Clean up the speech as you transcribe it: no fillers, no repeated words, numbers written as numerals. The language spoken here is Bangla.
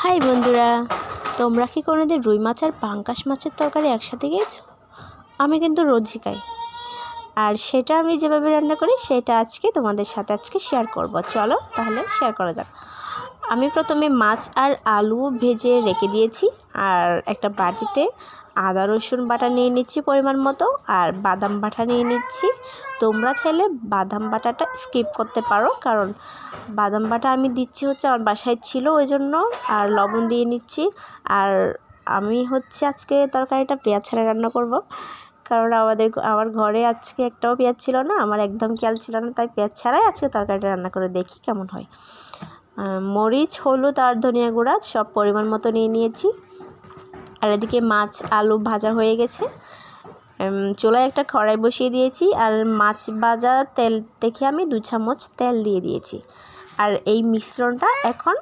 হাই বন্ধুরা, তোমরা কি কোনোদিন রুই মাছ আর পাঙ্গাস মাছের তরকারি একসাথে খেয়েছো? আমি কিন্তু রোজই খাই। আর সেটা আমি যেভাবে রান্না করি সেটা আজকে তোমাদের সাথে শেয়ার করব। চলো তাহলে শেয়ার করা যাক। আমি প্রথমে মাছ আর আলু ভেজে রেখে দিয়েছি, আর একটা বাটিতে আদা রসুন বাটা নিয়ে নিচ্ছি পরিমাণ মতো, আর বাদাম বাটা নিয়ে নিচ্ছি। তোমরা চাইলে বাদাম বাটাটা স্কিপ করতে পারো, কারণ বাদাম বাটা আমি দিচ্ছি হচ্ছে আমার বাসায় ছিল ওই জন্য। আর লবণ দিয়ে নিচ্ছি। আর আমি আজকে তরকারিটা পেঁয়াজ ছাড়া রান্না করব, কারণ আমার ঘরে আজকে একটাও পেঁয়াজ ছিল না, আমার একদম খেয়াল ছিল না, তাই পেঁয়াজ ছাড়াই আজকে তরকারিটা রান্না করে দেখি কেমন হয়। মরিচ, হলুদ আর ধনিয়া গুঁড়া সব পরিমাণ মতো নিয়ে নিয়েছি। আর এদিকে মাছ আলু ভাজা হয়ে গেছে। চুলায় একটা কড়াই বসিয়ে দিয়েছি, আর মাছ ভাজা তেল দেখে আমি 2 চামচ তেল দিয়ে দিয়েছি। আর এই মিশ্রণটা এখন